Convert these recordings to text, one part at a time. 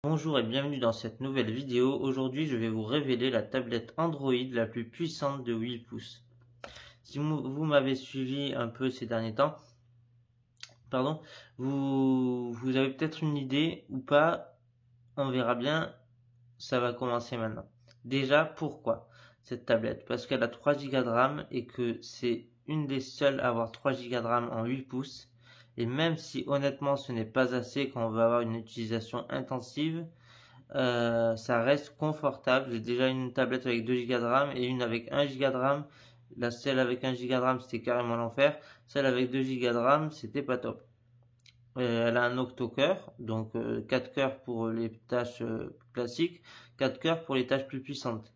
Bonjour et bienvenue dans cette nouvelle vidéo. Aujourd'hui, je vais vous révéler la tablette Android la plus puissante de 8 pouces. Si vous m'avez suivi un peu ces derniers temps, vous avez peut-être une idée ou pas, on verra bien, ça va commencer maintenant. Déjà, pourquoi cette tablette? Parce qu'elle a 3 Go de RAM et que c'est une des seules à avoir 3 Go de RAM en 8 pouces. Et même si honnêtement ce n'est pas assez quand on va avoir une utilisation intensive, ça reste confortable. J'ai déjà une tablette avec 2 Go de RAM et une avec 1 Go de RAM. Celle avec 1 Go de RAM, c'était carrément l'enfer. Celle avec 2 Go de RAM, c'était pas top. Elle a un octo-cœur, donc 4 cœurs pour les tâches classiques, 4 cœurs pour les tâches plus puissantes.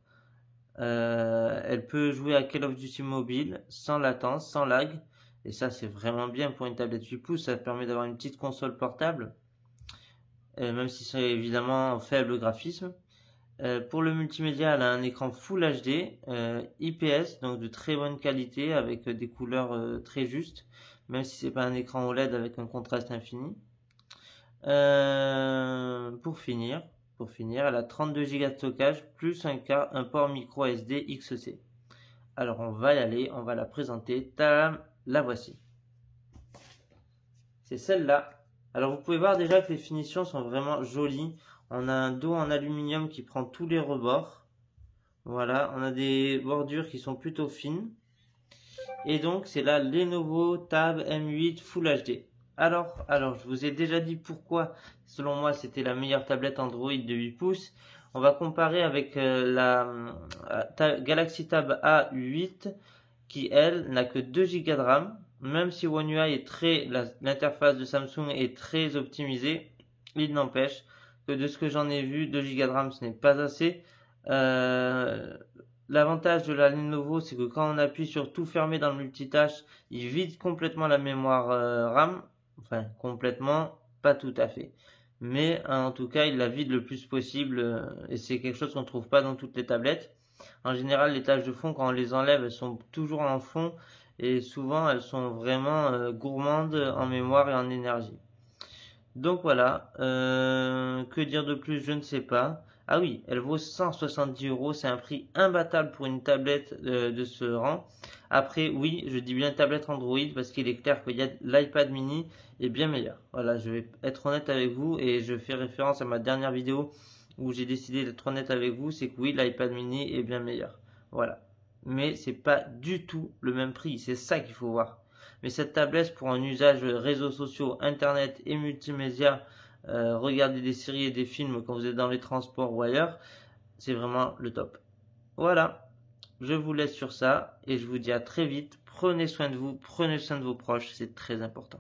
Elle peut jouer à Call of Duty Mobile sans latence, sans lag. Et ça, c'est vraiment bien pour une tablette 8 pouces. Ça permet d'avoir une petite console portable, même si c'est évidemment faible graphisme. Pour le multimédia, elle a un écran Full HD, IPS, donc de très bonne qualité, avec des couleurs très justes, même si c'est pas un écran OLED avec un contraste infini. Pour finir, elle a 32 Go de stockage, plus un port micro SD XC. Alors on va y aller, on va la présenter. Tadam, la voici. C'est celle-là. Alors vous pouvez voir déjà que les finitions sont vraiment jolies. On a un dos en aluminium qui prend tous les rebords. Voilà, on a des bordures qui sont plutôt fines. Et donc c'est la Lenovo Tab M8 Full HD. Alors, je vous ai déjà dit pourquoi, selon moi, c'était la meilleure tablette Android de 8 pouces. On va comparer avec la Galaxy Tab A8 qui, elle, n'a que 2 Go de RAM. Même si One UI l'interface de Samsung est très optimisée, il n'empêche que de ce que j'en ai vu, 2 Go de RAM ce n'est pas assez. L'avantage de la Lenovo, c'est que quand on appuie sur tout fermé dans le multitâche, il vide complètement la mémoire RAM. Enfin, complètement, pas tout à fait. Mais en tout cas, il la vide le plus possible et c'est quelque chose qu'on ne trouve pas dans toutes les tablettes. En général, les tâches de fond, quand on les enlève, elles sont toujours en fond et souvent elles sont vraiment gourmandes en mémoire et en énergie. Donc voilà, que dire de plus, je ne sais pas. Ah oui, elle vaut 170 euros, c'est un prix imbattable pour une tablette de ce rang. Après, oui, je dis bien tablette Android parce qu'il est clair que l'iPad mini est bien meilleur. Voilà, je vais être honnête avec vous et je fais référence à ma dernière vidéo où j'ai décidé d'être honnête avec vous, c'est que oui, l'iPad mini est bien meilleur. Voilà. Mais c'est pas du tout le même prix, c'est ça qu'il faut voir. Mais cette tablette pour un usage réseaux sociaux, internet et multimédia, regarder des séries et des films quand vous êtes dans les transports ou ailleurs, c'est vraiment le top. Voilà, je vous laisse sur ça et je vous dis à très vite. Prenez soin de vous, prenez soin de vos proches, c'est très important.